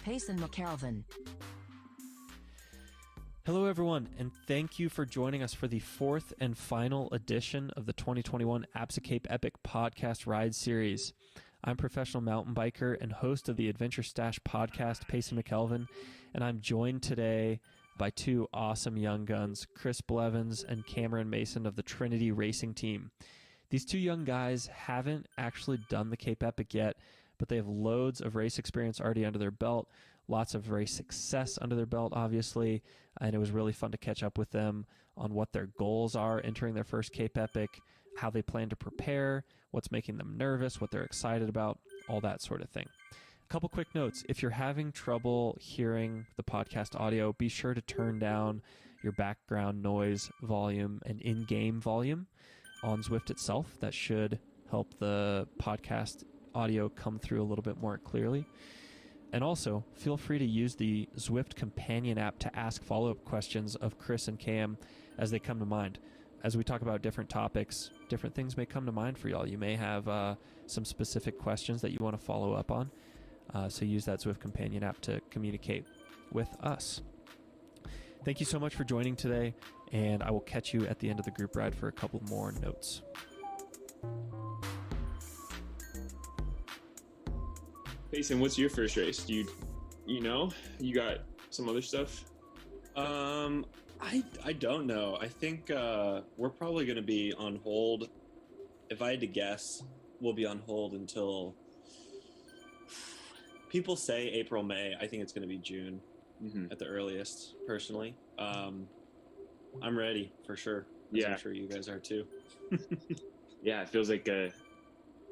Payson McKelvin. Hello, everyone, and thank you for joining us for the fourth and final edition of the 2021 Absa Cape Epic podcast ride series. I'm professional mountain biker and host of the Adventure Stash podcast, Payson McKelvin, and I'm joined today by two awesome young guns, Chris Blevins and Cameron Mason of the Trinity Racing Team. These two young guys haven't actually done the Cape Epic yet, but they have loads of race experience already under their belt, lots of race success under their belt, obviously, and it was really fun to catch up with them on what their goals are entering their first Cape Epic, how they plan to prepare, what's making them nervous, what they're excited about, all that sort of thing. A couple quick notes. If you're having trouble hearing the podcast audio, be sure to turn down your background noise volume and in-game volume on Zwift itself. That should help the podcast audio come through a little bit more clearly. And also, feel free to use the Zwift companion app to ask follow-up questions of Chris and Cam as they come to mind. As we talk about different topics, different things may come to mind for y'all. You may have some specific questions that you want to follow up on. So use that Zwift companion app to communicate with us. Thank you so much for joining today, and I will catch you at the end of the group ride for a couple more notes. Payson, what's your first race? Do you know? You got some other stuff? I don't know. I think we're probably going to be on hold. If I had to guess, we'll be on hold until people say April, May. I think it's going to be June at the earliest, personally. I'm ready for sure. Yeah. I'm sure you guys are too. Yeah, it feels like a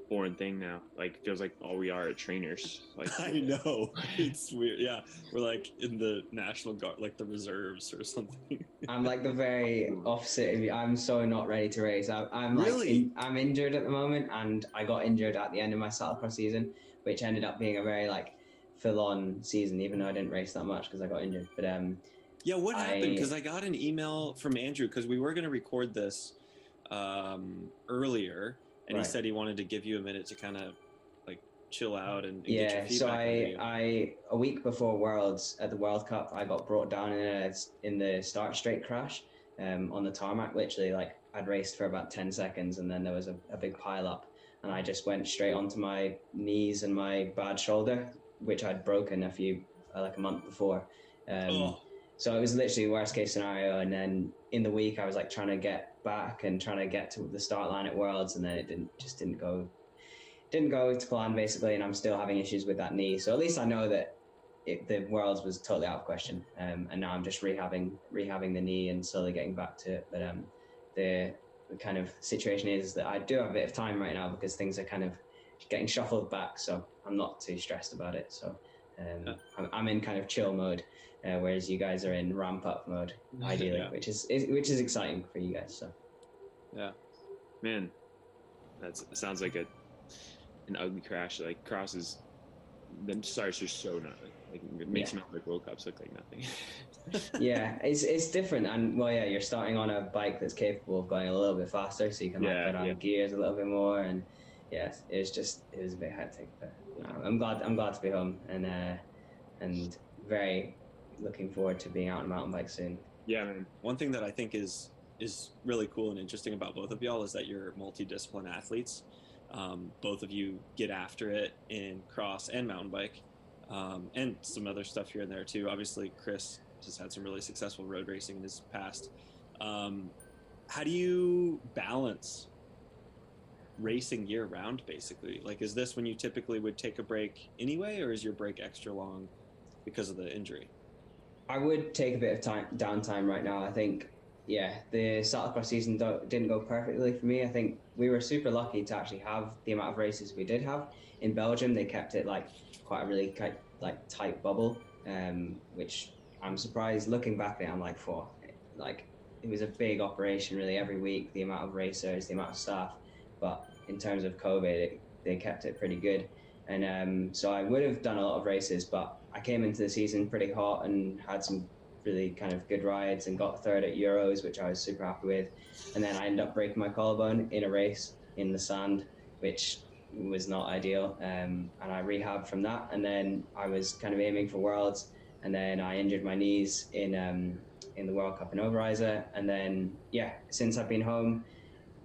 foreign thing now. Like, it feels like all we are trainers. Like, I know. It's weird. Yeah. We're like in the National Guard, like the reserves or something. I'm like the very opposite of you. I'm so not ready to race. I'm Really? like, I'm injured at the moment, and I got injured at the end of my cyclocross season, which ended up being a very like full-on season, even though I didn't race that much because I got injured. But yeah, what happened? Because I got an email from Andrew because we were going to record this earlier. And right. He said he wanted to give you a minute to kind of like chill out and get your feedback. So I a week before Worlds at the World Cup, I got brought down in the start straight crash on the tarmac. Literally, like I'd raced for about 10 seconds, and then there was a big pile up, and I just went straight onto my knees and my bad shoulder, which I'd broken a month before. So it was literally worst case scenario. And then in the week I was like trying to get back and trying to get to the start line at Worlds, and then it didn't go to plan basically. And I'm still having issues with that knee. So at least I know that the Worlds was totally out of question. And now I'm just rehabbing the knee and slowly getting back to it. But the kind of situation is that I do have a bit of time right now because things are kind of getting shuffled back. So I'm not too stressed about it. So I'm in kind of chill mode, whereas you guys are in ramp up mode, ideally, which is exciting for you guys. So, yeah, man, that sounds like an ugly crash. Like crosses, the starts are so not like it makes mountain bike World Cups look like nothing. Yeah, it's different, and you're starting on a bike that's capable of going a little bit faster, so you can put on gears a little bit more, and yes, it was a bit hectic, but I'm glad to be home and very looking forward to being out on a mountain bike soon. Yeah, man. One thing that I think is really cool and interesting about both of y'all is that you're multidiscipline athletes. Both of you get after it in cross and mountain bike, and some other stuff here and there too. Obviously, Chris has had some really successful road racing in his past. How do you balance racing year round, basically? Like, is this when you typically would take a break anyway, or is your break extra long because of the injury? I would take a bit of downtime right now. I think, the cyclocross season didn't go perfectly for me. I think we were super lucky to actually have the amount of races we did have. In Belgium, they kept it like quite a really tight bubble, which I'm surprised looking back at it. I'm like, it was a big operation really every week, the amount of racers, the amount of staff. But in terms of COVID, they kept it pretty good. And so I would have done a lot of races, but I came into the season pretty hot and had some really kind of good rides and got third at Euros, which I was super happy with. And then I ended up breaking my collarbone in a race in the sand, which was not ideal, and I rehabbed from that, and then I was kind of aiming for Worlds, and then I injured my knees in the World Cup in Overijse, and then since I've been home,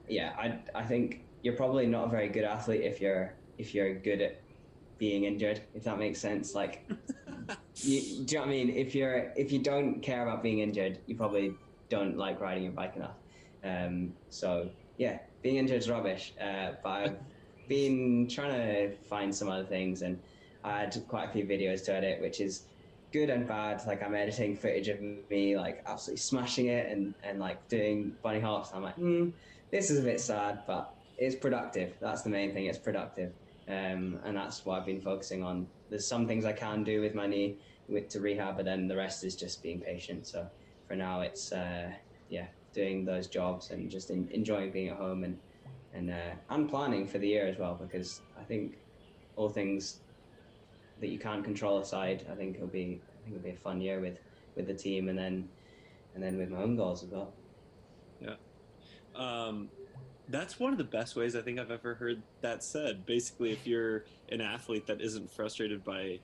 I think you're probably not a very good athlete if you're good at being injured, if that makes sense. Like, do you know what I mean? If you don't care about being injured, you probably don't like riding your bike enough. So yeah, being injured is rubbish. But I've been trying to find some other things, and I had quite a few videos to edit, which is good and bad. Like, I'm editing footage of me like absolutely smashing it and like doing bunny hops. I'm like, this is a bit sad, but it's productive. That's the main thing. It's productive. And that's what I've been focusing on. There's some things I can do with my knee to rehab, but then the rest is just being patient. So for now, it's doing those jobs and just enjoying being at home and planning for the year as well, because I think all things that you can't control aside, I think it'll be a fun year with the team and then with my own goals as well. Yeah. That's one of the best ways I think I've ever heard that said. Basically, if you're an athlete that isn't frustrated by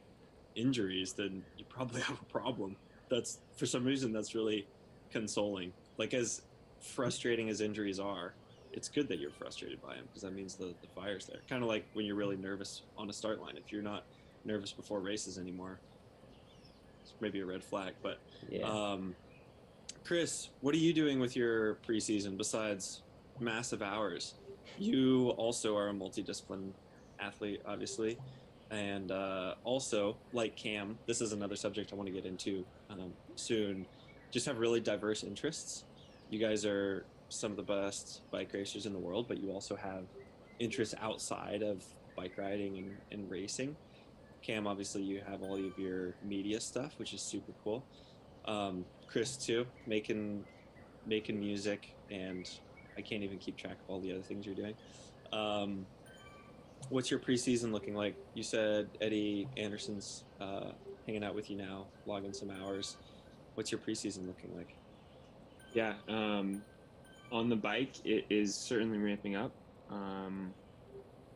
injuries, then you probably have a problem. That's, for some reason, that's really consoling. Like, as frustrating as injuries are, it's good that you're frustrated by them, because that means the fire's there. Kind of like when you're really nervous on a start line. If you're not nervous before races anymore, it's maybe a red flag. But Chris, what are you doing with your preseason besides massive hours? You also are a multidiscipline athlete, obviously, and also, like Cam, this is another subject I want to get into soon, just have really diverse interests. You guys are some of the best bike racers in the world, but you also have interests outside of bike riding and racing. Cam, obviously, you have all of your media stuff, which is super cool. Chris, too, making music, and I can't even keep track of all the other things you're doing. What's your preseason looking like? You said Eddie Anderson's hanging out with you now, logging some hours. What's your preseason looking like? Yeah, on the bike, it is certainly ramping up.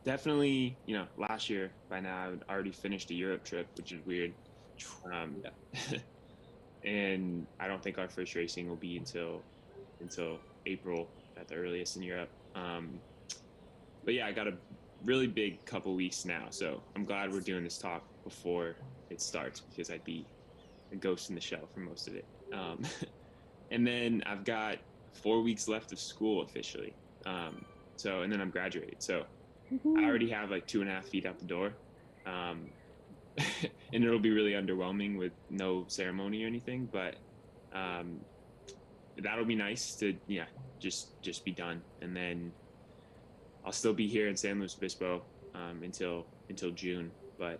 Definitely, last year by now I would already finished a Europe trip, which is weird. And I don't think our first racing will be until April at the earliest in Europe. But yeah, I got a really big couple weeks now, so I'm glad we're doing this talk before it starts, because I'd be a ghost in the shell for most of it. And then I've got 4 weeks left of school officially. And then I'm graduating. So I already have like 2.5 feet out the door. And it'll be really underwhelming with no ceremony or anything, but that'll be nice to just be done. And then I'll still be here in San Luis Obispo until June, but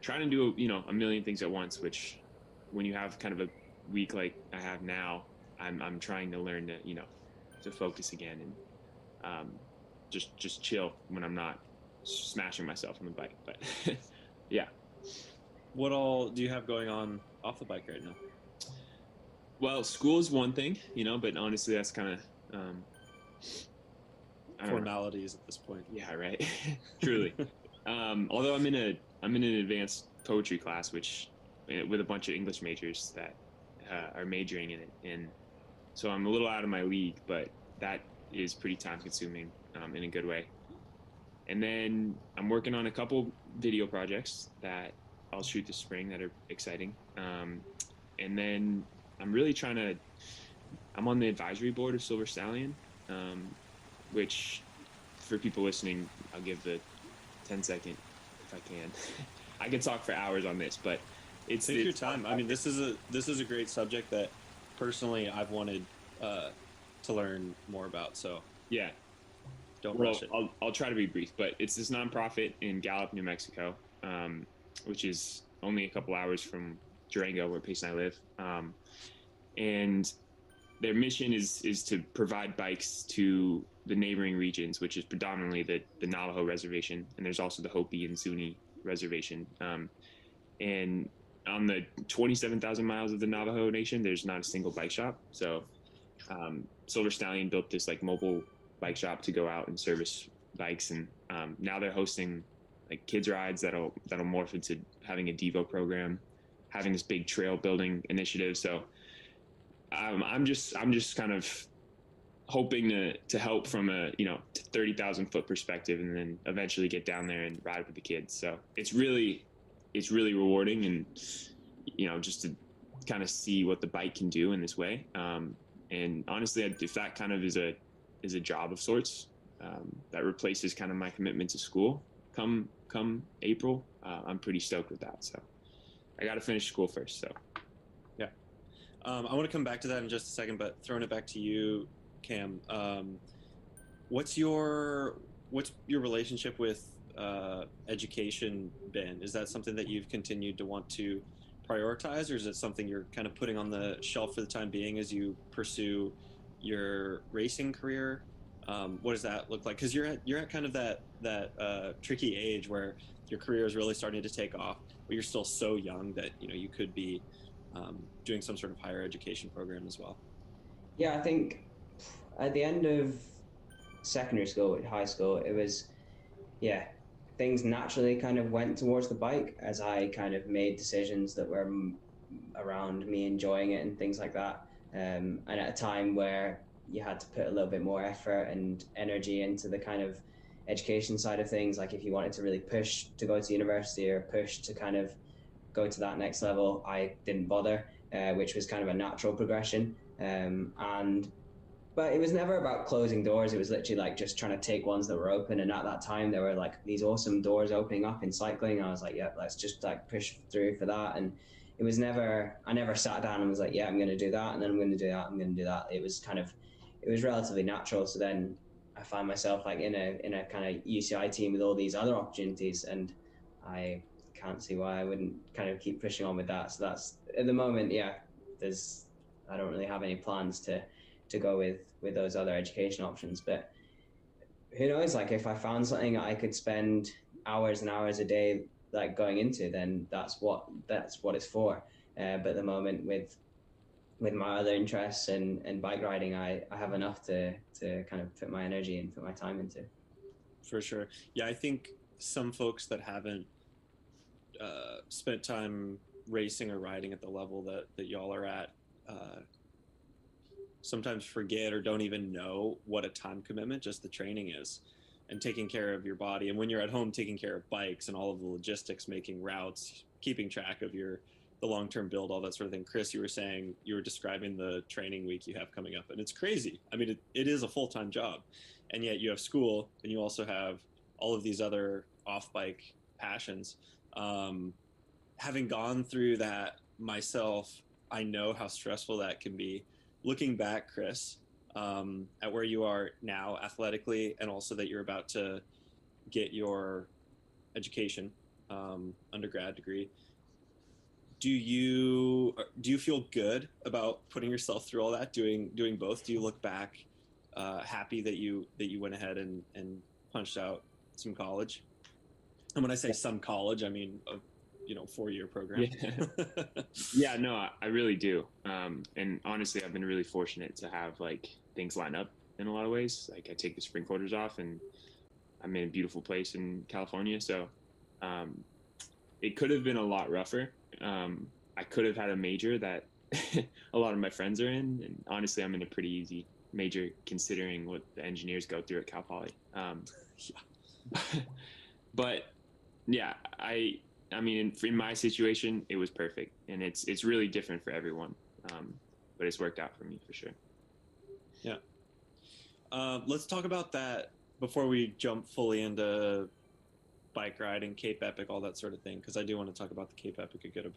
trying to do a million things at once, which when you have kind of a week like I have now, I'm trying to learn to focus again and just chill when I'm not smashing myself on the bike. But yeah. What all do you have going on off the bike right now? Well, school is one thing, but honestly, that's kind of formalities at this point. Yeah, right. Truly. Although I'm in an advanced poetry class, which with a bunch of English majors that are majoring in it, and so I'm a little out of my league, but that is pretty time consuming in a good way. And then I'm working on a couple video projects that I'll shoot this spring that are exciting. And then I'm on the advisory board of Silver Stallion, which for people listening, I'll give the 10-second if I can. I could talk for hours on this, but take your time. I mean, this is a great subject that personally I've wanted to learn more about. So yeah, don't rush it. I'll try to be brief, but it's this nonprofit in Gallup, New Mexico, which is only a couple hours from Durango, where Pace and I live. And their mission is to provide bikes to the neighboring regions, which is predominantly the Navajo reservation, and there's also the Hopi and Zuni reservation. And on the 27,000 miles of the Navajo Nation, there's not a single bike shop. So Silver Stallion built this like mobile bike shop to go out and service bikes, and now they're hosting like kids rides that'll morph into having a Devo program, having this big trail building initiative. So I'm just kind of hoping to help from a 30,000 foot perspective, and then eventually get down there and ride with the kids. So it's really rewarding, and just to kind of see what the bike can do in this way. And honestly, if that kind of is a job of sorts, that replaces kind of my commitment to school come April, I'm pretty stoked with that. So I got to finish school first. So yeah, I want to come back to that in just a second, but throwing it back to you, Cam. What's your relationship with education been? Is that something that you've continued to want to prioritize, or is it something you're kind of putting on the shelf for the time being as you pursue your racing career? What does that look like? Because you're at kind of that tricky age where your career is really starting to take off, but you're still so young that you could be doing some sort of higher education program as well. Yeah, I think at the end of secondary school, high school, it was, yeah, things naturally kind of went towards the bike as I kind of made decisions that were around me enjoying it and things like that. And at a time where you had to put a little bit more effort and energy into the kind of education side of things, like if you wanted to really push to go to university or push to kind of go to that next level, I didn't bother, which was kind of a natural progression. But it was never about closing doors. It was literally like just trying to take ones that were open. And at that time, there were like these awesome doors opening up in cycling. I was like, yeah, let's just like push through for that. And it was never, I never sat down and was like, yeah, I'm going to do that. And then I'm going to do that. I'm going to do that. It was relatively natural. So then I find myself like in a kind of UCI team with all these other opportunities. And I can't see why I wouldn't kind of keep pushing on with that. So that's at the moment, yeah, I don't really have any plans to go with those other education options, but who knows, like if I found something I could spend hours and hours a day like going into, then that's what it's for. But at the moment with my other interests and bike riding, I have enough to kind of put my energy and put my time into. For sure. Yeah, I think some folks that haven't spent time racing or riding at the level that y'all are at sometimes forget or don't even know what a time commitment just the training is, and taking care of your body. And when you're at home, taking care of bikes and all of the logistics, making routes, keeping track of the long-term build, all that sort of thing. Chris, you were saying, you were describing the training week you have coming up, and it's crazy. I mean, it is a full-time job, and yet you have school and you also have all of these other off-bike passions. Having gone through that myself, I know how stressful that can be. Looking back, Chris, at where you are now athletically, and also that you're about to get your education, undergrad degree, do you feel good about putting yourself through all that, doing both? Do you look back happy that you went ahead and punched out some college? And when I say some college, I mean 4-year program. Yeah, no, I really do. And honestly, I've been really fortunate to have like things line up in a lot of ways. Like I take the spring quarters off and I'm in a beautiful place in California. So it could have been a lot rougher. I could have had a major that a lot of my friends are in. And honestly, I'm in a pretty easy major considering what the engineers go through at Cal Poly. But yeah, I mean, in my situation, it was perfect, and it's really different for everyone, but it's worked out for me for sure. Yeah. Let's talk about that before we jump fully into bike riding, Cape Epic, all that sort of thing, because I do want to talk about the Cape Epic a good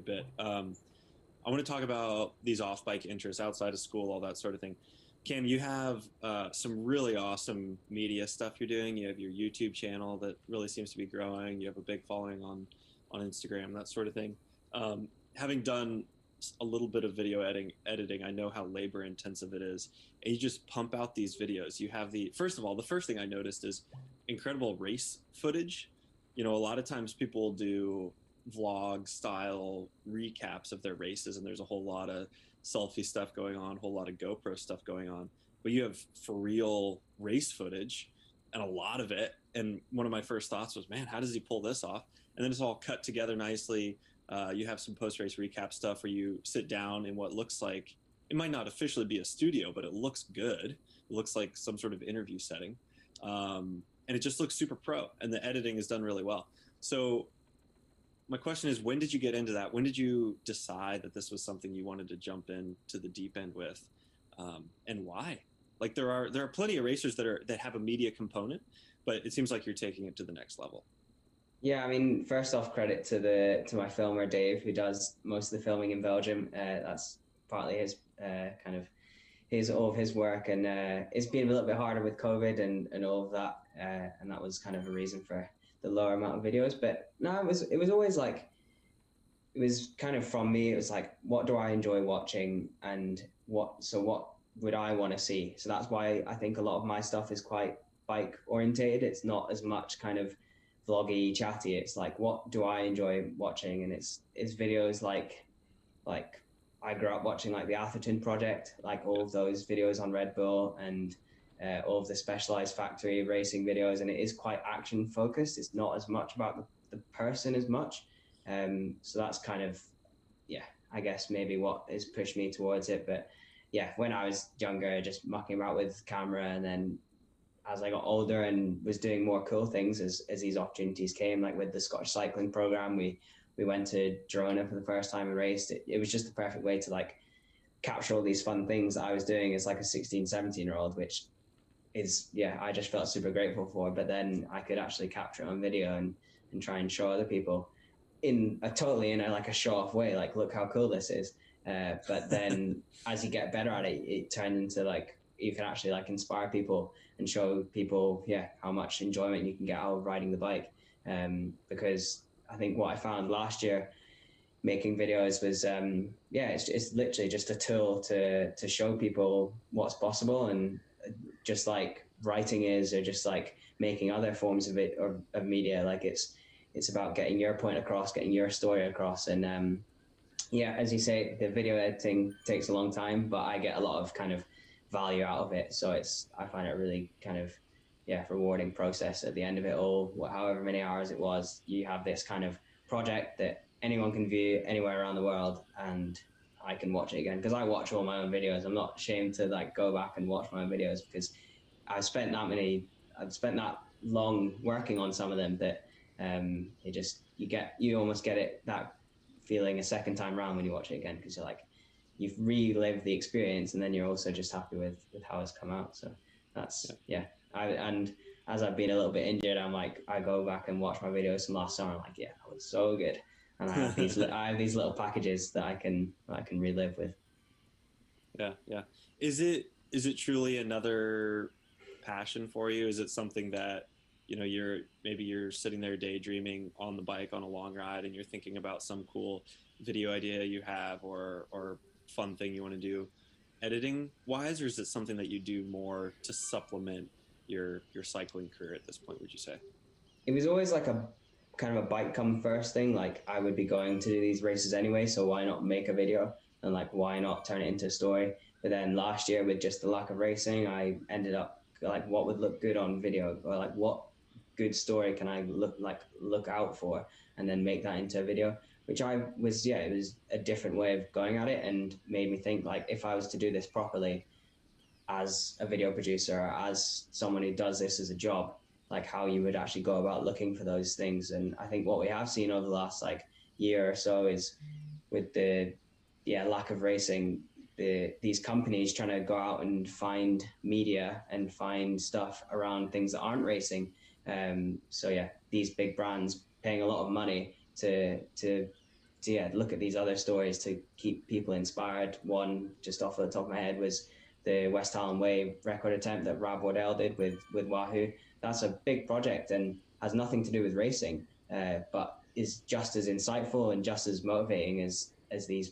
bit. I want to talk about these off-bike interests outside of school, all that sort of thing. Cam, you have some really awesome media stuff you're doing. You have your YouTube channel that really seems to be growing. You have a big following on Instagram, that sort of thing. Having done a little bit of video editing, I know how labor intensive it is. And you just pump out these videos. You have first of all, the first thing I noticed is incredible race footage. A lot of times people do vlog style recaps of their races, and there's a whole lot of selfie stuff going on, a whole lot of GoPro stuff going on, but you have for real race footage. and a lot of it. And one of my first thoughts was, man, how does he pull this off? And then it's all cut together nicely. You have some post-race recap stuff where you sit down in what looks like, it might not officially be a studio, but it looks good. It looks like some sort of interview setting. And it just looks super pro, and the editing is done really well. So my question is, when did you get into that? When did you decide that this was something you wanted to jump into the deep end with, and why? Like there are plenty of racers that have a media component, but it seems like you're taking it to the next level. Yeah, I mean, first off, credit to my filmer Dave, who does most of the filming in Belgium. That's partly his all of his work, and it's been a little bit harder with COVID and all of that, and that was kind of a reason for the lower amount of videos. But no, it was always like, it was kind of from me. It was like, what do I enjoy watching, and what would I want to see? So that's why I think a lot of my stuff is quite bike orientated. It's not as much kind of vloggy, chatty. It's like, what do I enjoy watching? And it's videos like I grew up watching like the Atherton Project, like all of those videos on Red Bull, and all of the Specialized Factory racing videos. And it is quite action focused. It's not as much about the person as much. So that's kind of, yeah, I guess maybe what has pushed me towards it. But yeah, when I was younger, just mucking about with camera, and then as I got older and was doing more cool things as these opportunities came, like with the Scottish cycling program, we went to Girona for the first time and raced. It was just the perfect way to like capture all these fun things that I was doing as like a 16, 17-year-old, which is, yeah, I just felt super grateful for. But then I could actually capture it on video and try and show other people in a like a show-off way, like, look how cool this is. But then as you get better at it, it turned into like, you can actually like inspire people and show people, yeah, how much enjoyment you can get out of riding the bike. Because I think what I found last year making videos was, it's literally just a tool to show people what's possible. And just like writing is, or just like making other forms of it, or of media, like it's about getting your point across, getting your story across. And yeah, as you say, the video editing takes a long time, but I get a lot of kind of value out of it. So I find it a really kind of, yeah, rewarding process at the end of it all. However many hours it was, you have this kind of project that anyone can view anywhere around the world, and I can watch it again, because I watch all my own videos. I'm not ashamed to like go back and watch my own videos, because I've spent that long working on some of them that you almost get it, that feeling a second time around when you watch it again, because you're like, you've relived the experience, and then you're also just happy with how it's come out. So that's, yeah. And as I've been a little bit injured, I'm like, I go back and watch my videos from last summer. I'm like, yeah, that was so good. And I have these little packages that I can relive with. Yeah. Is it truly another passion for you? Is it something that, you know, you're sitting there daydreaming on the bike on a long ride, and you're thinking about some cool video idea you have, or fun thing you want to do editing wise, or is it something that you do more to supplement your cycling career at this point, would you say? It was always like a kind of a bike come first thing. Like, I would be going to do these races anyway, so why not make a video, and like, why not turn it into a story? But then last year, with just the lack of racing, I ended up like, what would look good on video, or like, what good story can I look out for, and then make that into a video, which it was a different way of going at it, and made me think, like, if I was to do this properly as a video producer, or as someone who does this as a job, like how you would actually go about looking for those things. And I think what we have seen over the last like year or so is, with the lack of racing, these companies trying to go out and find media and find stuff around things that aren't racing. So yeah, these big brands paying a lot of money to look at these other stories to keep people inspired. One just off the top of my head was the West Highland Way record attempt that Rab Wardell did with Wahoo. That's a big project and has nothing to do with racing, but is just as insightful and just as motivating as these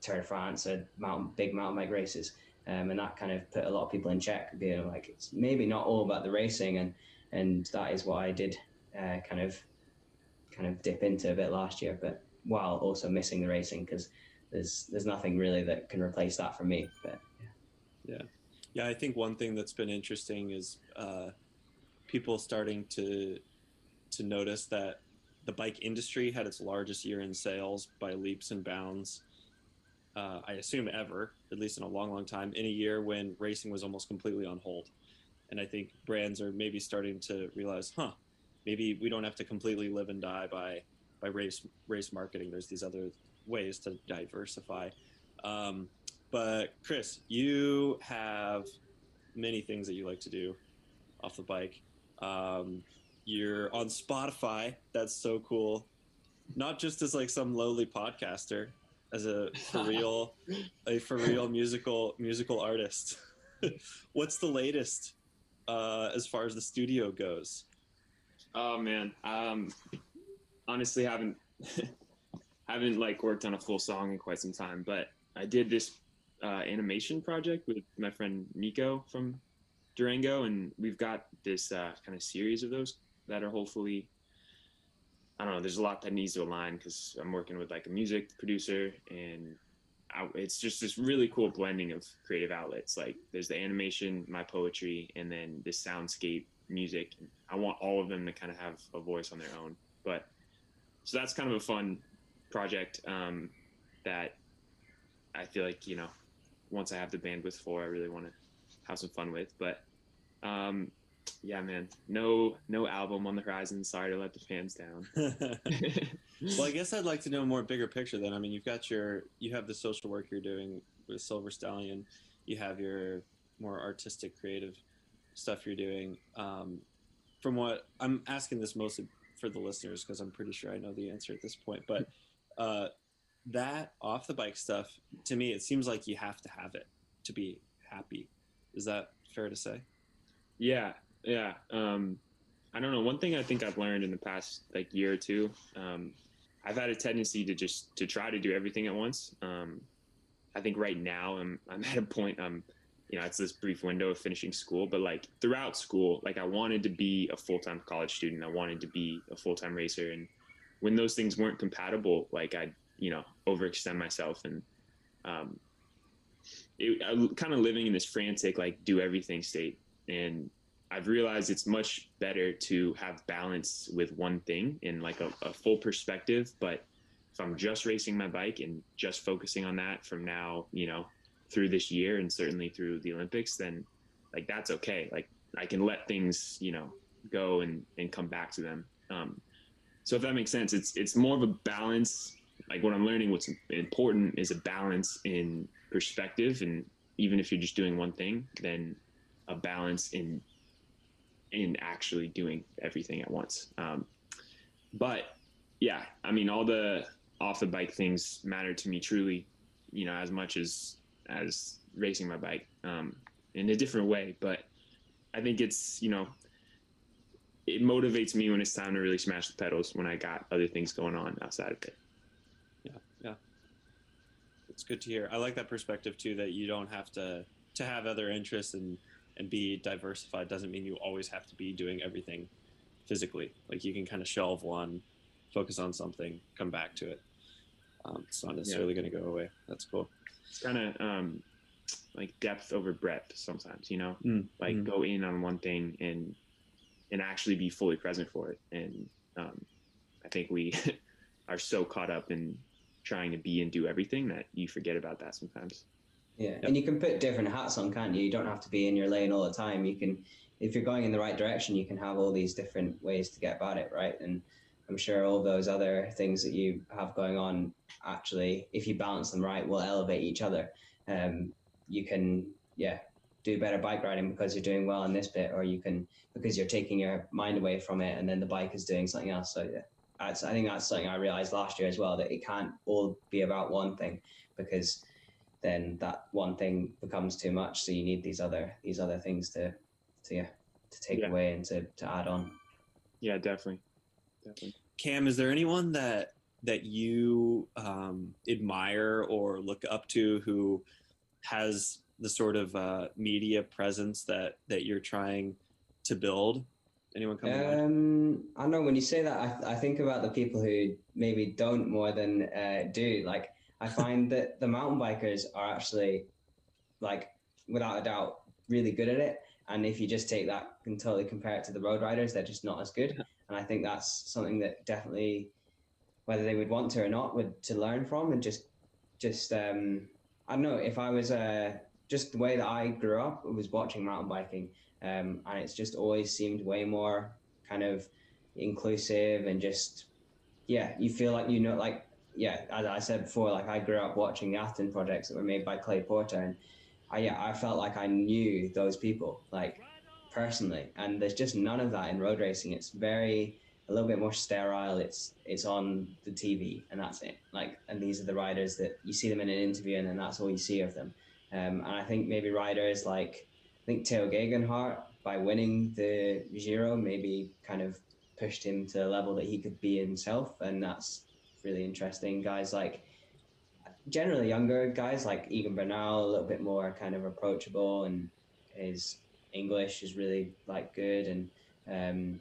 Tour de France or big mountain bike races. And that kind of put a lot of people in check, being like, it's maybe not all about the racing, and that is what I did kind of dip into a bit last year, but while also missing the racing, because there's nothing really that can replace that for me. But yeah, I think one thing that's been interesting is people starting to notice that the bike industry had its largest year in sales by leaps and bounds. I assume ever, at least in a long, long time, in a year when racing was almost completely on hold. And I think brands are maybe starting to realize, maybe we don't have to completely live and die by race marketing. There's these other ways to diversify. But Chris, you have many things that you like to do off the bike. You're on Spotify. That's so cool. Not just as like some lowly podcaster, as a for real musical artist. What's the latest as far as the studio goes? Oh man, honestly haven't like worked on a full song in quite some time, but I did this animation project with my friend Nico from Durango, and we've got this kind of series of those that are hopefully, I don't know, there's a lot that needs to align because I'm working with like a music producer, and it's just this really cool blending of creative outlets. Like there's the animation, my poetry, and then this soundscape music. I want all of them to kind of have a voice on their own. But so that's kind of a fun project that I feel like, once I have the bandwidth for, I really want to have some fun with. But yeah, man, no album on the horizon. Sorry to let the fans down. Well, I guess I'd like to know more bigger picture then. I mean, you have the social work you're doing with Silver Stallion. You have your more artistic, creative stuff you're doing. From what I'm asking this mostly for the listeners, because I'm pretty sure I know the answer at this point, but that off the bike stuff, to me, it seems like you have to have it to be happy. Is that fair to say? Yeah. I don't know. One thing I think I've learned in the past like year or two, I've had a tendency to try to do everything at once. I think right now I'm at a point, it's this brief window of finishing school, but like throughout school, like I wanted to be a full-time college student. I wanted to be a full-time racer. And when those things weren't compatible, like I'd, overextend myself, and I'm kind of living in this frantic, like do everything state. And I've realized it's much better to have balance with one thing in like a full perspective. But if I'm just racing my bike and just focusing on that from now, through this year and certainly through the Olympics, then like that's okay. Like I can let things, go and come back to them. So if that makes sense, it's more of a balance. Like what I'm learning, what's important is a balance in perspective. And even if you're just doing one thing, then a balance in actually doing everything at once. But yeah, I mean, all the off the bike things matter to me truly, as much as racing my bike, in a different way. But I think it's, it motivates me when it's time to really smash the pedals, when I got other things going on outside of it. Yeah. It's good to hear. I like that perspective too, that you don't have to have other interests and be diversified. Doesn't mean you always have to be doing everything physically. Like you can kind of shelve one, focus on something, come back to it. It's not necessarily going to go away. That's cool. It's kind of like depth over breadth sometimes, go in on one thing and actually be fully present for it. And I think we are so caught up in trying to be and do everything that you forget about that sometimes. Yeah, and you can put different hats on, can't you? You don't have to be in your lane all the time. You can, if you're going in the right direction, you can have all these different ways to get about it, right? And I'm sure all those other things that you have going on, actually, if you balance them right, will elevate each other. You can, do better bike riding because you're doing well in this bit, or you can, because you're taking your mind away from it, and then the bike is doing something else. So I think that's something I realized last year as well, that it can't all be about one thing, because then that one thing becomes too much. So you need these other things to take away and to add on. Yeah, definitely. Cam, is there anyone that you admire or look up to who has the sort of media presence that you're trying to build? Anyone come to mind? I don't know, when you say that, I think about the people who maybe don't more than do. Like, I find that the mountain bikers are actually, like, without a doubt, really good at it. And if you just take that and totally compare it to the road riders, they're just not as good. And I think that's something that definitely, whether they would want to or not, would to learn from. And just I don't know, if I was just the way that I grew up was watching mountain biking, and it's just always seemed way more kind of inclusive and just, yeah, you feel like, like, yeah, as I said before, like I grew up watching the Atherton projects that were made by Clay Porter, and I felt like I knew those people like personally, and there's just none of that in road racing. It's a little bit more sterile. It's on the TV and that's it. Like, and these are the riders that you see them in an interview, and then that's all you see of them. And I think maybe riders like, I think Theo Gegenhardt, by winning the Giro, maybe kind of pushed him to a level that he could be himself, and that's really interesting. Guys like, generally younger guys like Egan Bernal, a little bit more kind of approachable, and his English is really like good. And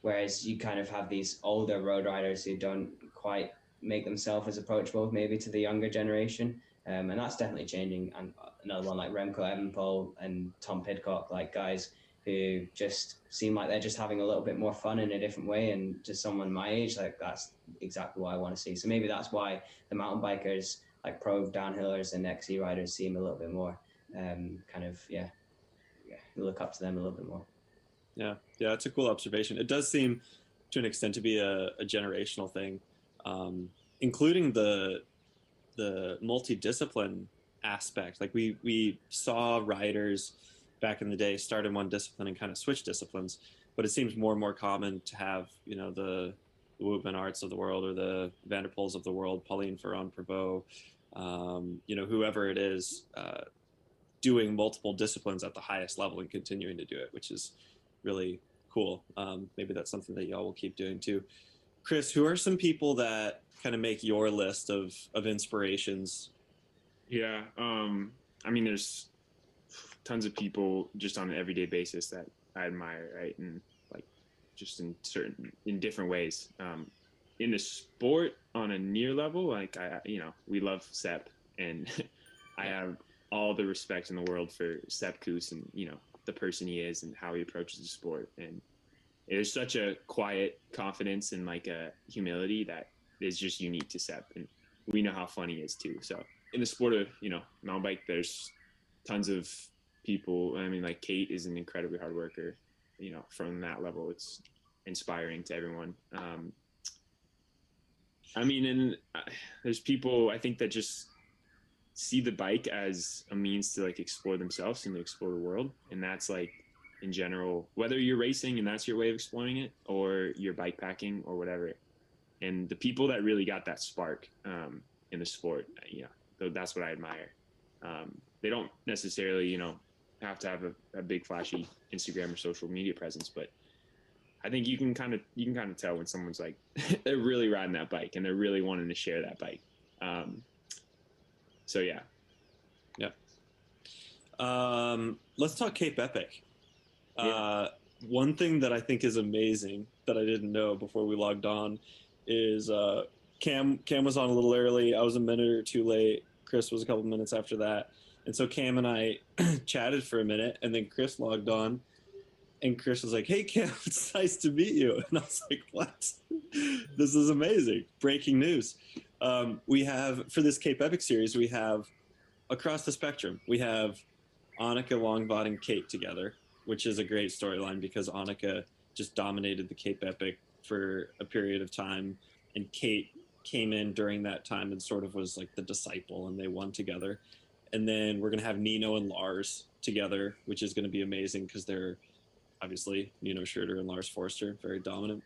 whereas you kind of have these older road riders who don't quite make themselves as approachable maybe to the younger generation. And that's definitely changing. And another one like Remco Evenepoel and Tom Pidcock, like guys who just seem like they're just having a little bit more fun in a different way. And to someone my age, like that's exactly what I want to see. So maybe that's why the mountain bikers, like pro downhillers and XC riders, seem a little bit more kind of, look up to them a little bit more. Yeah, it's a cool observation. It does seem, to an extent, to be a generational thing, including the multidiscipline aspect. Like we saw riders back in the day start in one discipline and kind of switch disciplines, but it seems more and more common to have, the Wout van Aerts of the world, or the Van der Poels of the world, Pauline Ferrand-Prévot, whoever it is, doing multiple disciplines at the highest level and continuing to do it, which is really cool. Maybe that's something that y'all will keep doing too. Chris, who are some people that kind of make your list of inspirations? Yeah. I mean, there's tons of people just on an everyday basis that I admire, right? And like just in different ways. In the sport on a near level, like we love Sepp, and I have all the respect in the world for Sepp Kuss, and the person he is and how he approaches the sport. And there's such a quiet confidence and like a humility that is just unique to Sepp, and we know how fun he is too. So in the sport of mountain bike, there's tons of people. I mean, like Kate is an incredibly hard worker. From that level, it's inspiring to everyone. I mean, and there's people I think that just see the bike as a means to like explore themselves and to explore the world. And that's like, in general, whether you're racing and that's your way of exploring it, or you're bike packing or whatever. And the people that really got that spark in the sport, that's what I admire. They don't necessarily, have to have a big flashy Instagram or social media presence, but I think you can kind of tell when someone's like, they're really riding that bike and they're really wanting to share that bike. So yeah. Let's talk Cape Epic. One thing that I think is amazing that I didn't know before we logged on is Cam was on a little early. I was a minute or two late. Chris was a couple minutes after that. And so Cam and I chatted for a minute, and then Chris logged on, and Chris was like, "Hey Cam, it's nice to meet you." And I was like, "What? This is amazing. Breaking news." We have, for this Cape Epic series, we have across the spectrum, we have Annika Longbot and Kate together, which is a great storyline because Annika just dominated the Cape Epic for a period of time, and Kate came in during that time and sort of was like the disciple, and they won together. And then we're going to have Nino and Lars together, which is going to be amazing because they're obviously Nino Schurter and Lars Forster, very dominant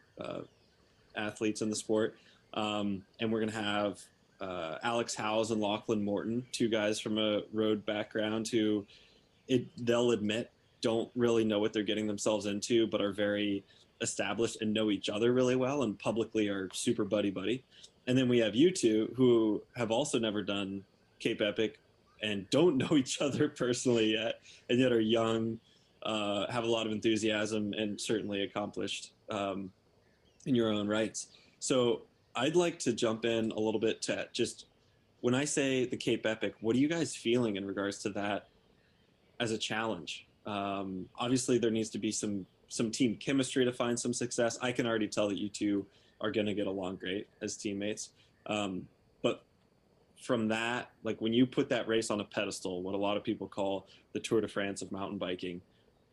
athletes in the sport. And we're going to have Alex Howes and Lachlan Morton, two guys from a road background who they'll admit don't really know what they're getting themselves into, but are very established and know each other really well and publicly are super buddy-buddy. And then we have you two who have also never done Cape Epic and don't know each other personally yet, and yet are young, have a lot of enthusiasm, and certainly accomplished in your own rights. So I'd like to jump in a little bit to just, when I say the Cape Epic, what are you guys feeling in regards to that as a challenge? Obviously, there needs to be some team chemistry to find some success. I can already tell that you two are going to get along great as teammates. But from that, like when you put that race on a pedestal, what a lot of people call the Tour de France of mountain biking,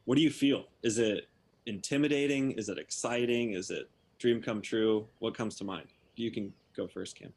what do you feel? Is it intimidating? Is it exciting? Is it dream come true? What comes to mind? You can go first, Cam.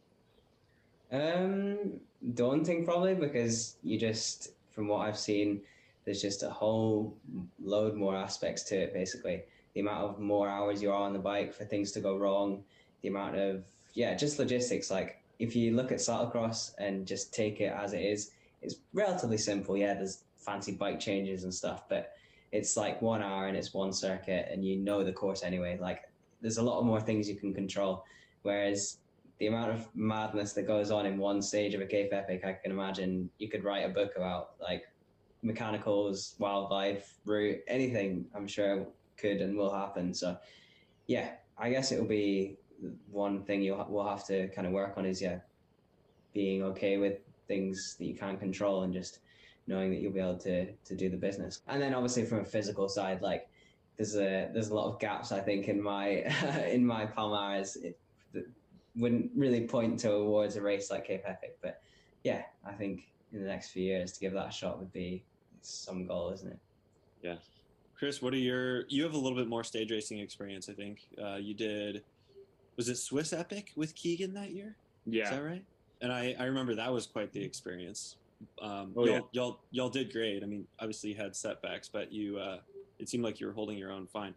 Daunting probably, because you just, from what I've seen, there's just a whole load more aspects to it. Basically, the amount of more hours you are on the bike for things to go wrong, the amount of just logistics. Like if you look at cyclocross and just take it as it is, it's relatively simple. Yeah, there's fancy bike changes and stuff, but it's like 1 hour and it's one circuit, and you know the course anyway. Like there's a lot more things you can control, whereas the amount of madness that goes on in one stage of a Cape Epic, I can imagine you could write a book about, like mechanicals, wildlife, route, anything. I'm sure could and will happen. So, yeah, I guess it'll be one thing we'll have to kind of work on is being okay with things that you can't control and just knowing that you'll be able to do the business. And then obviously from a physical side, like there's a lot of gaps I think in my in my Palmares. That wouldn't really point towards a race like Cape Epic, but yeah, I think in the next few years to give that a shot would be some goal, isn't it? Yeah. Chris, you have a little bit more stage racing experience, I think. You did, was it Swiss Epic with Keegan that year? Yeah. Is that right? And I remember that was quite the experience. Yeah. Y'all did great. I mean, obviously you had setbacks, but it seemed like you were holding your own fine.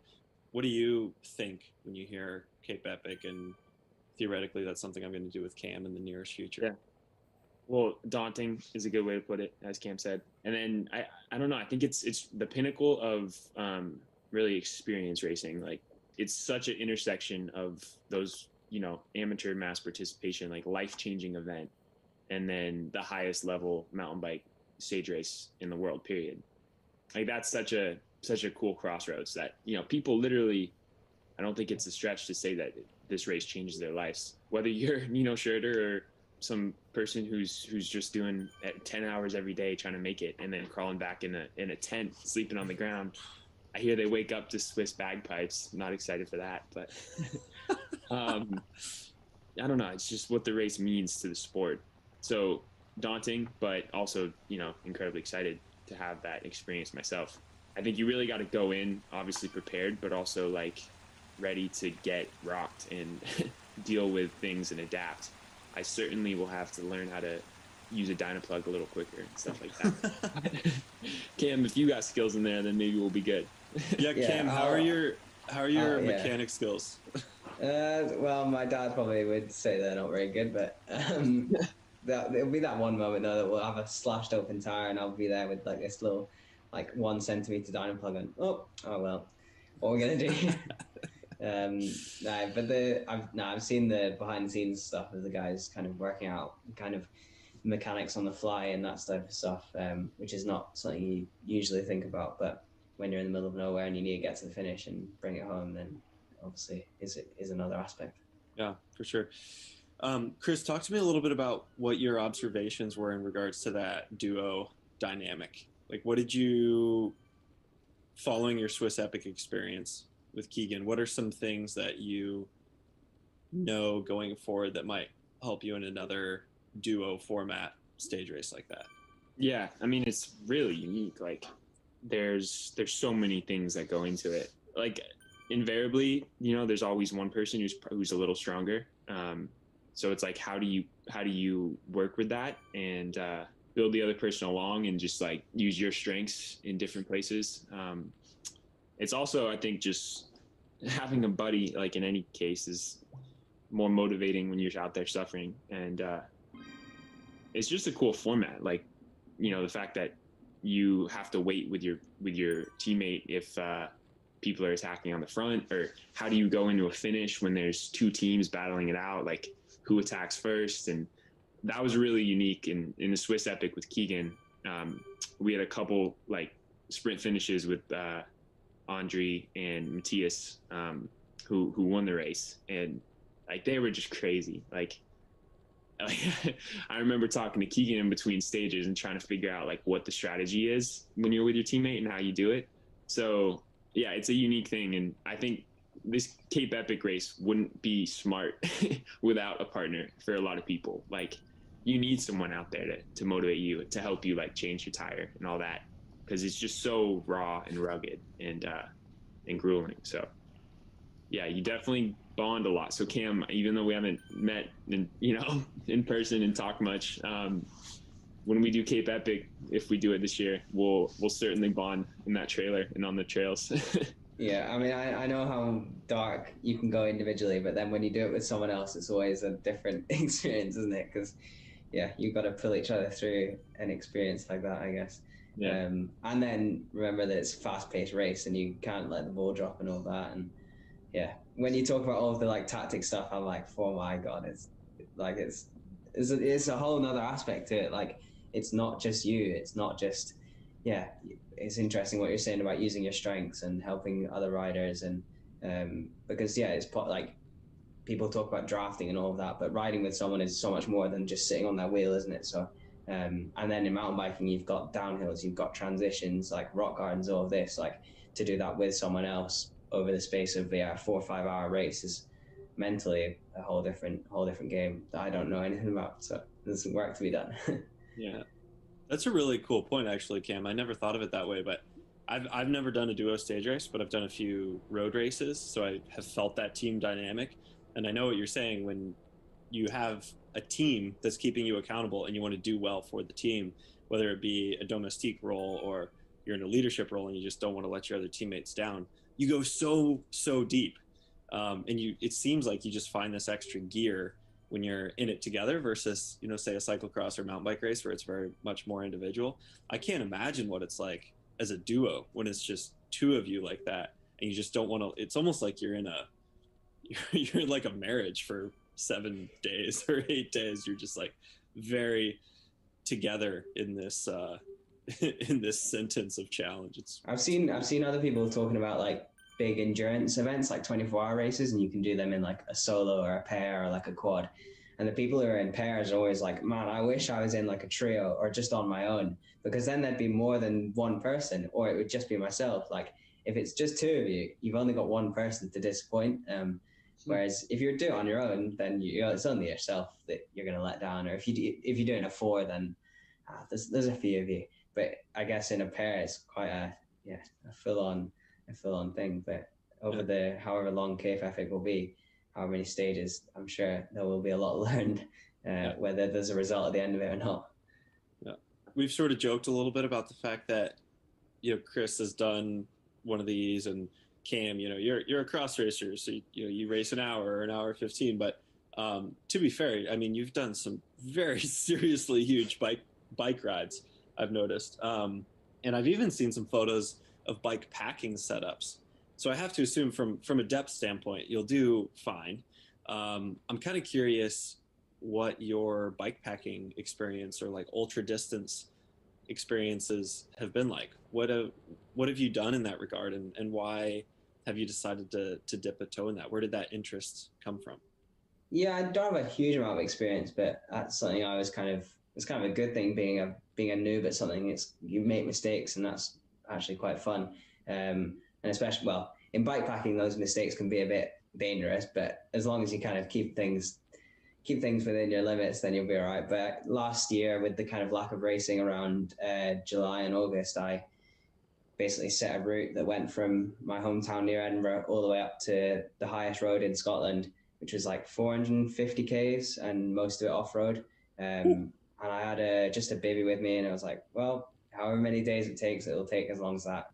What do you think when you hear Cape Epic, and theoretically that's something I'm going to do with Cam in the nearest future? Yeah. Well, daunting is a good way to put it, as Cam said. And then I don't know. I think it's the pinnacle of really experience racing. Like it's such an intersection of those, amateur mass participation, like life-changing event, and then the highest level mountain bike stage race in the world. Period. Like that's such a cool crossroads that people literally. I don't think it's a stretch to say that this race changes their lives. Whether you're Nino Schurter or some person who's just doing 10 hours every day trying to make it and then crawling back in a tent, sleeping on the ground. I hear they wake up to Swiss bagpipes. I'm not excited for that, but I don't know. It's just what the race means to the sport. So daunting, but also, incredibly excited to have that experience myself. I think you really got to go in obviously prepared, but also like ready to get rocked and deal with things and adapt. I certainly will have to learn how to use a Dynaplug a little quicker and stuff like that. Cam, if you got skills in there, then maybe we'll be good. Yeah, Cam, how are your mechanic skills? Well, my dad probably would say they're not very good, but it'll be that one moment though that we'll have a slashed open tire and I'll be there with like this little 1 centimeter Dynaplug and oh well, what are we gonna do? I've seen the behind the scenes stuff of the guys kind of working out kind of mechanics on the fly and that type of stuff, which is not something you usually think about, but when you're in the middle of nowhere and you need to get to the finish and bring it home, then obviously is another aspect. Yeah, for sure. Chris, talk to me a little bit about what your observations were in regards to that duo dynamic. Like, what did you, following your Swiss Epic experience with Keegan, what are some things that you know going forward that might help you in another duo format stage race like that? Yeah, I mean, it's really unique. Like, there's so many things that go into it. Like, invariably, there's always one person who's a little stronger. So it's like, how do you work with that and build the other person along and just like use your strengths in different places. It's also, I think, just having a buddy, like in any case, is more motivating when you're out there suffering. And it's just a cool format. Like, the fact that you have to wait with your teammate if people are attacking on the front, or how do you go into a finish when there's two teams battling it out, like who attacks first. And that was really unique in the Swiss Epic with Keegan. We had a couple like sprint finishes with Andre and Matthias, who won the race, and like they were just crazy. Like I remember talking to Keegan in between stages and trying to figure out like what the strategy is when you're with your teammate and how you do it. So yeah, it's a unique thing, and I think this Cape Epic race wouldn't be smart without a partner for a lot of people. Like you need someone out there to motivate you, to help you like change your tire and all that, because it's just so raw and rugged and grueling. So yeah, you definitely bond a lot. So Cam, even though we haven't met in in person and talked much, when we do Cape Epic, if we do it this year, we'll certainly bond in that trailer and on the trails. Yeah, I mean, I know how dark you can go individually, but then when you do it with someone else, it's always a different experience, isn't it? Because yeah, you've got to pull each other through an experience like that, I guess. Yeah. And then remember that it's a fast-paced race, and you can't let the ball drop and all that. And yeah, when you talk about all of the like tactic stuff, I'm like, oh my god, it's like it's a whole nother aspect to it. Like it's not just you, it's not just yeah. It's interesting what you're saying about using your strengths and helping other riders, and because yeah, it's like people talk about drafting and all of that, but riding with someone is so much more than just sitting on that wheel, isn't it? So and then in mountain biking, you've got downhills, you've got transitions, like rock gardens, all of this. Like to do that with someone else over the space of 4 or 5 hour race is mentally a whole different game that I don't know anything about. So there's some work to be done. Yeah, that's a really cool point, actually, Cam. I never thought of it that way, but I've never done a duo stage race, but I've done a few road races, so I have felt that team dynamic, and I know what you're saying when you have a team that's keeping you accountable and you want to do well for the team, whether it be a domestique role or you're in a leadership role and you just don't want to let your other teammates down. You go so deep, and it seems like you just find this extra gear when you're in it together versus say a cyclocross or mountain bike race where it's very much more individual. I can't imagine what it's like as a duo when it's just two of you like that, and you just don't want to. It's almost like you're in you're in like a marriage for 7 days or 8 days. You're just like very together in this in this sentence of challenge. I've seen other people talking about like big endurance events like 24-hour races, and you can do them in like a solo or a pair or like a quad, and the people who are in pairs are always like, man, I wish I was in like a trio or just on my own, because then there'd be more than one person, or it would just be myself. Like if it's just two of you, you've only got one person to disappoint, whereas if you're doing it on your own, then it's only yourself that you're going to let down. Or if you're doing a four, then there's a few of you. But I guess in a pair, it's quite a full on thing. But over the however long Cape Epic will be, however many stages, I'm sure there will be a lot learned, whether there's a result at the end of it or not. Yeah, we've sort of joked a little bit about the fact that Chris has done one of these, and Cam, you're a cross racer, so you race an hour or an hour 15. But to be fair, I mean, you've done some very seriously huge bike rides, I've noticed, and I've even seen some photos of bike packing setups. So I have to assume from a depth standpoint, you'll do fine. I'm kind of curious what your bike packing experience or like ultra distance experiences have been like. What have you done in that regard, and why have you decided to dip a toe in that? Where did that interest come from? Yeah, I don't have a huge amount of experience, but that's something it's kind of a good thing being a noob at something. It's you make mistakes, and that's actually quite fun. And especially, well, in bikepacking, those mistakes can be a bit dangerous, but as long as you kind of keep things within your limits, then you'll be all right. But last year, with the kind of lack of racing around July and August, I basically set a route that went from my hometown near Edinburgh all the way up to the highest road in Scotland, which was like 450 k's and most of it off-road. And I had just a baby with me, and I was like, well, however many days it takes, it'll take as long as that.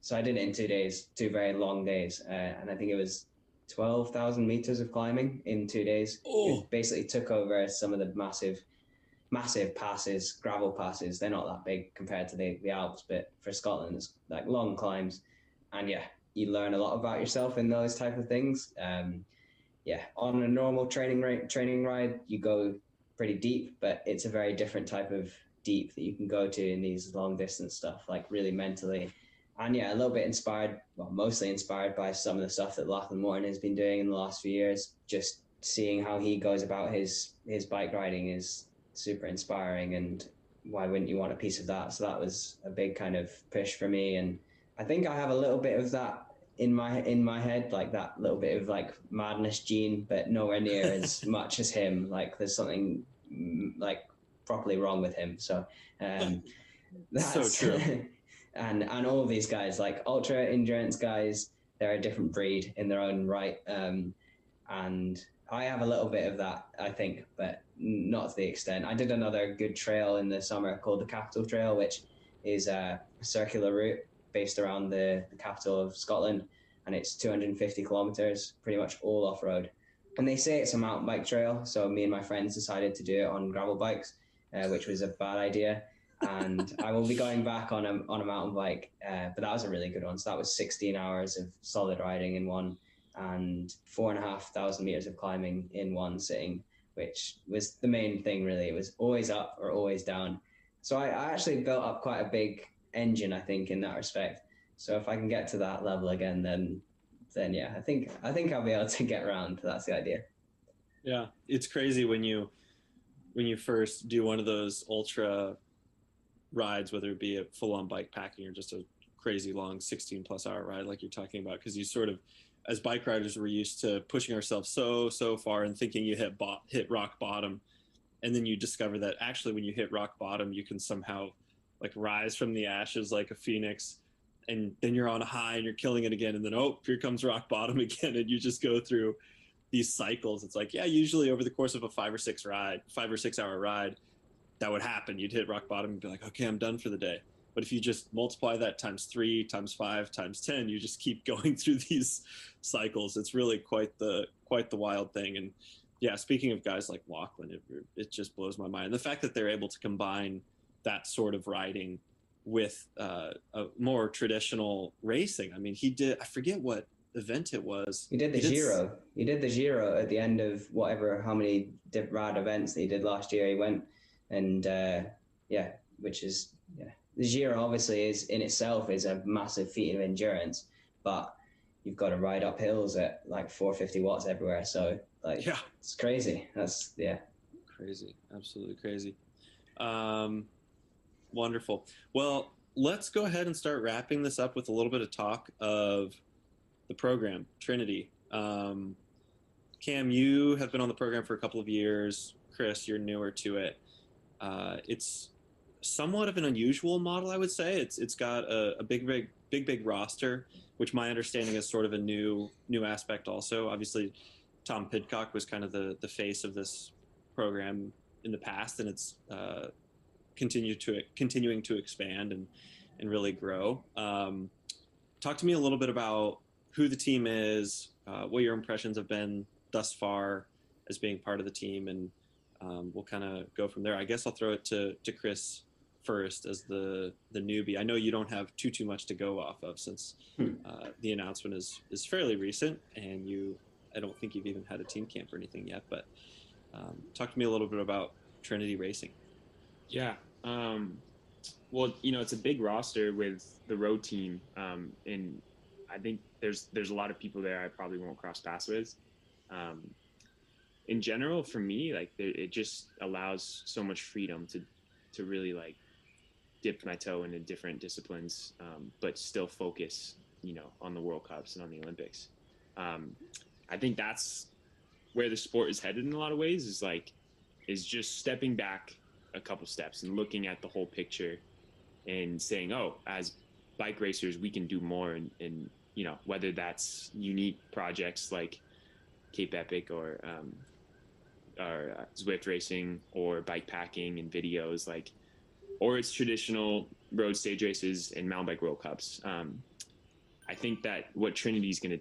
So I did it in 2 days, 2 very long days. And I think it was 12,000 meters of climbing in 2 days. Oh. It basically took over some of the massive passes, gravel passes. They're not that big compared to the Alps, but for Scotland, it's like long climbs. And yeah, you learn a lot about yourself in those type of things. On a normal training ride, you go pretty deep, but it's a very different type of deep that you can go to in these long distance stuff, like really mentally. And yeah, a little bit mostly inspired by some of the stuff that Lachlan Morton has been doing in the last few years, just seeing how he goes about his bike riding is super inspiring, and why wouldn't you want a piece of that? So that was a big kind of push for me, and I think I have a little bit of that in my head, like that little bit of like madness gene, but nowhere near as much as him. Like there's something like properly wrong with him. So that's So true. and all of these guys, like ultra endurance guys, they're a different breed in their own right. And I have a little bit of that, I think, but not to the extent. I did another good trail in the summer called the Capital Trail, which is a circular route based around the capital of Scotland, and it's 250 kilometers, pretty much all off road. And they say it's a mountain bike trail, so me and my friends decided to do it on gravel bikes, which was a bad idea. And I will be going back on a mountain bike, but that was a really good one. So that was 16 hours of solid riding in one, and 4,500 meters of climbing in one sitting, which was the main thing really. It was always up or always down. So I actually built up quite a big engine, I think, in that respect. So if I can get to that level again, then yeah, I think I'll be able to get around. That's the idea. Yeah, it's crazy when you first do one of those ultra rides, whether it be a full-on bike packing or just a crazy long 16 plus hour ride like you're talking about, because you sort of, as bike riders, we're used to pushing ourselves so far and thinking you hit rock bottom, and then you discover that actually when you hit rock bottom you can somehow like rise from the ashes like a phoenix, and then you're on a high and you're killing it again, and then oh, here comes rock bottom again, and you just go through these cycles. It's like, yeah, usually over the course of a 5 or 6 hour ride, that would happen. You'd hit rock bottom and be like, okay, I'm done for the day. But if you just multiply that times 3, times 5, times 10, you just keep going through these cycles. It's really quite the wild thing. And yeah, speaking of guys like Lachlan, it just blows my mind. The fact that they're able to combine that sort of riding with a more traditional racing. I mean, he did, I forget what event it was. He did the Giro. He did the Giro at the end of how many rad events that he did last year. He went and which is the Giro obviously is in itself is a massive feat of endurance, but you've got to ride up hills at like 450 watts everywhere. So like, yeah, it's crazy. That's crazy, absolutely crazy. Wonderful. Well, let's go ahead and start wrapping this up with a little bit of talk of the program, Trinity. Cam, you have been on the program for a couple of years. Chris, you're newer to it. It's somewhat of an unusual model, I would say. It's got a big roster, which my understanding is sort of a new aspect also. Obviously, Tom Pidcock was kind of the face of this program in the past, and it's continuing to expand and really grow. Talk to me a little bit about who the team is, what your impressions have been thus far as being part of the team, and we'll kind of go from there. I guess I'll throw it to Chris first as the newbie. I know you don't have too much to go off of since the announcement is fairly recent, and I don't think you've even had a team camp or anything yet, but talk to me a little bit about Trinity Racing. Yeah. Well, it's a big roster with the road team, and I think there's a lot of people there I probably won't cross paths with. In general, for me, like it just allows so much freedom to really like dip my toe into different disciplines, but still focus, on the World Cups and on the Olympics. I think that's where the sport is headed in a lot of ways, is just stepping back a couple steps and looking at the whole picture and saying, oh, as bike racers, we can do more. And whether that's unique projects like Cape Epic or Zwift racing or bike packing and videos, or it's traditional road stage races and mountain bike World Cups. I think that what Trinity is going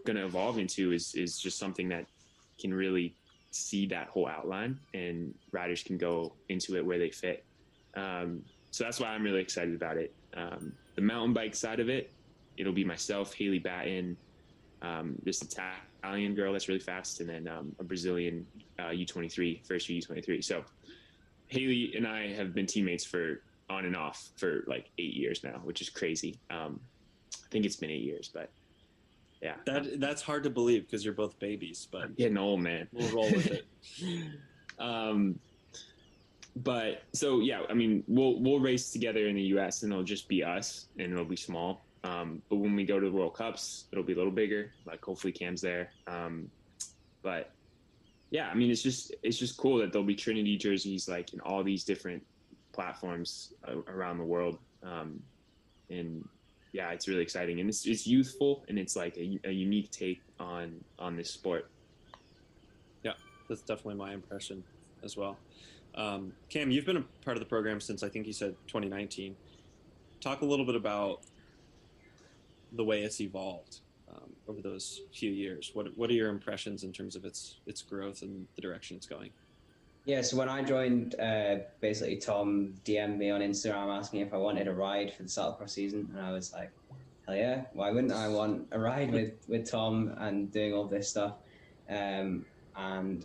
to evolve into is just something that can really see that whole outline, and riders can go into it where they fit. So that's why I'm really excited about it. The mountain bike side of it, it'll be myself, Haley Batten, this Italian girl that's really fast, and then a Brazilian U23, first year U23. So Haley and I have been teammates for on and off for like 8 years now, which is crazy. I think it's been 8 years, but yeah, That's hard to believe because you're both babies, but I'm getting old, man. we'll roll with it. But so yeah, I mean, we'll race together in the U.S. and it'll just be us, and it'll be small. But when we go to the World Cups, it'll be a little bigger. Like hopefully Cam's there. But yeah, I mean, it's just cool that there'll be Trinity jerseys like in all these different platforms around the world. And yeah, it's really exciting, and it's youthful, and it's like a unique take on this sport. Yeah, that's definitely my impression as well. Cam, you've been a part of the program since I think you said 2019. Talk a little bit about the way it's evolved over those few years. What are your impressions in terms of its growth and the direction it's going? Yeah, so when I joined, basically Tom DM'd me on Instagram asking if I wanted a ride for the cyclocross season, and I was like, hell yeah, why wouldn't I want a ride with Tom and doing all this stuff? And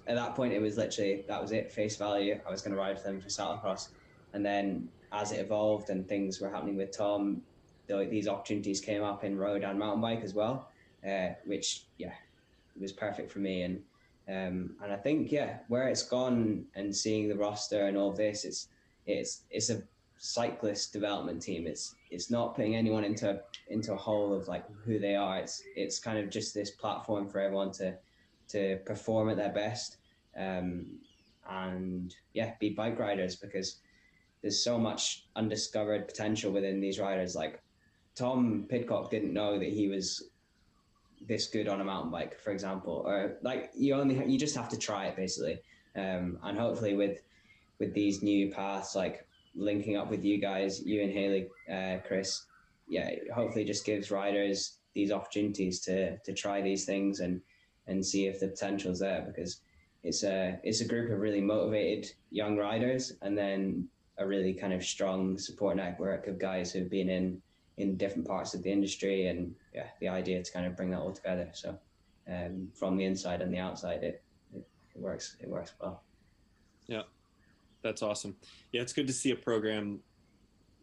at that point, it was literally, that was it, face value. I was going to ride for them for cyclocross. And then as it evolved and things were happening with Tom, these opportunities came up in road and mountain bike as well, which, yeah, it was perfect for me. And I think, yeah, where it's gone and seeing the roster and all this, it's a cyclist development team. It's not putting anyone into a hole of like who they are. It's kind of just this platform for everyone to perform at their best, and yeah, be bike riders, because there's so much undiscovered potential within these riders. Like Tom Pidcock didn't know that he was this good on a mountain bike, for example, or like you just have to try it basically. And hopefully with these new paths, like linking up with you guys, you and Haley, Chris, yeah, hopefully just gives riders these opportunities to try these things and see if the potential is there, because it's a group of really motivated young riders, and then a really kind of strong support network of guys who've been in different parts of the industry, and yeah, the idea to kind of bring that all together. So from the inside and the outside, it works well. Yeah, that's awesome. Yeah, it's good to see a program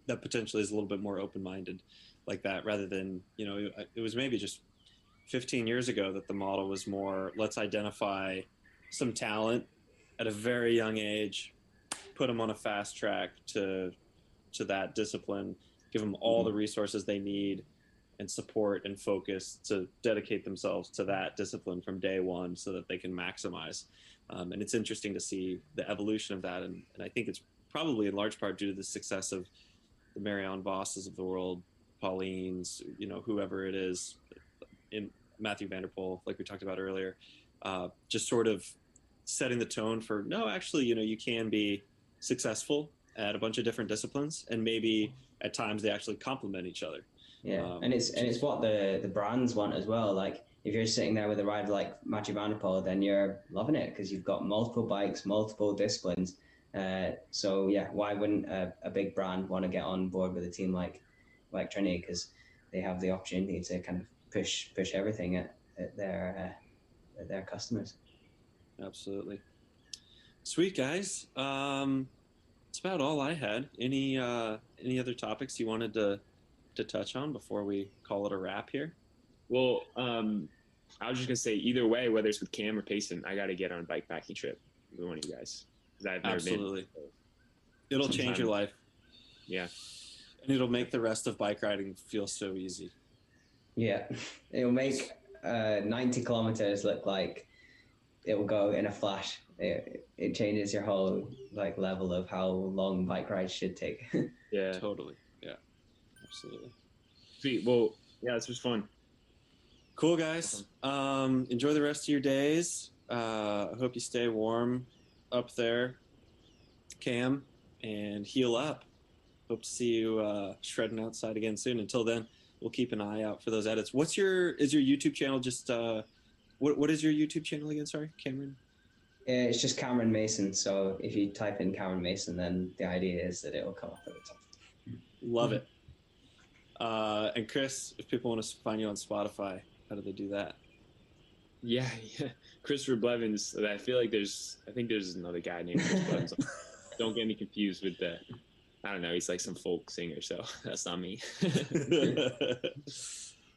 that potentially is a little bit more open-minded like that, rather than, it was maybe just 15 years ago that the model was more, let's identify some talent at a very young age, put them on a fast track to that discipline, give them all the resources they need and support and focus to dedicate themselves to that discipline from day one so that they can maximize. And it's interesting to see the evolution of that. And I think it's probably in large part due to the success of the Marianne Vosses of the world, Pauline's, whoever it is, in Matthew Vanderpool, like we talked about earlier, just sort of setting the tone for, no, actually, you can be successful at a bunch of different disciplines, and maybe at times they actually complement each other. Yeah, and it's what the brands want as well. Like if you're sitting there with a rider like Matthew Vanderpool, then you're loving it because you've got multiple bikes, multiple disciplines. So yeah, why wouldn't a big brand want to get on board with a team like Trinity, because they have the opportunity to kind of push everything at their customers. Absolutely. Sweet, guys. That's about all I had. Any other topics you wanted to touch on before we call it a wrap here? Well, I was just gonna say, either way, whether it's with Cam or Payson, I got to get on a bike packing trip with one of you guys, because I've never Absolutely. been. It'll change your life. Yeah. And it'll make the rest of bike riding feel so easy. Yeah, it'll make 90 kilometers look like it will go in a flash. It changes your whole like level of how long bike rides should take. Yeah, totally. Yeah, absolutely. Sweet. Well, yeah, this was fun. Cool, guys. Enjoy the rest of your days. I hope you stay warm up there, Cam, and heal up. Hope to see you shredding outside again soon. Until then, we'll keep an eye out for those edits. Is your YouTube channel just what is your YouTube channel again? Sorry, Cameron. It's just Cameron Mason. So if you type in Cameron Mason, then the idea is that it will come up at the top. Love it. And Chris, if people want to find you on Spotify, how do they do that? Yeah. Christopher Blevins. I feel like there's another guy named Chris Blevins. Don't get me confused with I don't know, he's like some folk singer, so that's not me.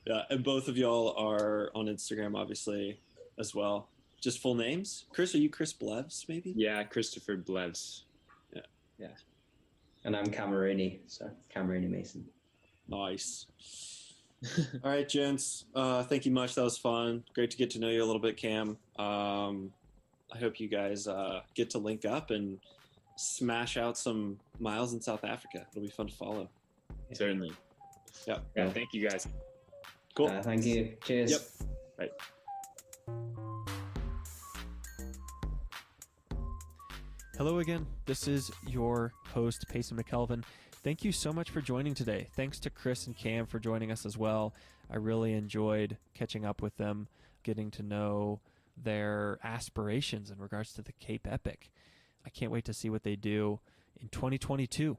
Yeah, and both of y'all are on Instagram, obviously, as well. Just full names? Chris, are you Chris Blevs, maybe? Yeah, Christopher Blevs. Yeah. And I'm Camerooni, so Camerooni Mason. Nice. All right, gents. Thank you much. That was fun. Great to get to know you a little bit, Cam. I hope you guys get to link up and smash out some miles in South Africa. It'll be fun to follow. Certainly. Yep. Yeah, thank you guys. Cool. Thank you. Cheers. Yep. Bye. Hello again. This is your host, Payson McKelvin. Thank you so much for joining today. Thanks to Chris and Cam for joining us as well. I really enjoyed catching up with them, getting to know their aspirations in regards to the Cape Epic. I can't wait to see what they do in 2022.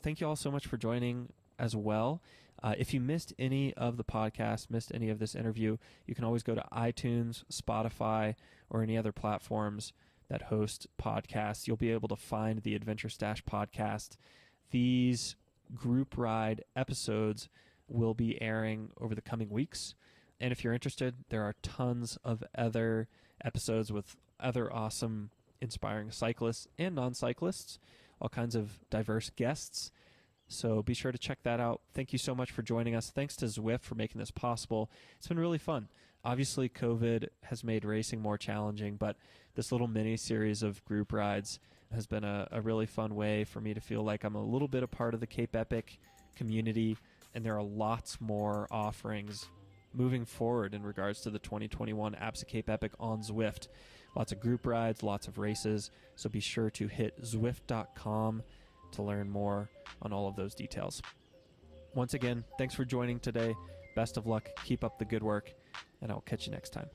Thank you all so much for joining as well. If you missed any of the podcast, missed any of this interview, you can always go to iTunes, Spotify, or any other platforms that host podcasts. You'll be able to find the Adventure Stash podcast. These group ride episodes will be airing over the coming weeks. And if you're interested, there are tons of other episodes with other awesome, inspiring cyclists and non-cyclists, all kinds of diverse guests. So be sure to check that out. Thank you so much for joining us. Thanks to Zwift for making this possible. It's been really fun. Obviously, COVID has made racing more challenging, but this little mini series of group rides has been a really fun way for me to feel like I'm a little bit a part of the Cape Epic community, and there are lots more offerings moving forward in regards to the 2021 Absa Cape Epic on Zwift. Lots of group rides, lots of races, so be sure to hit Zwift.com to learn more on all of those details. Once again, thanks for joining today. Best of luck. Keep up the good work, and I'll catch you next time.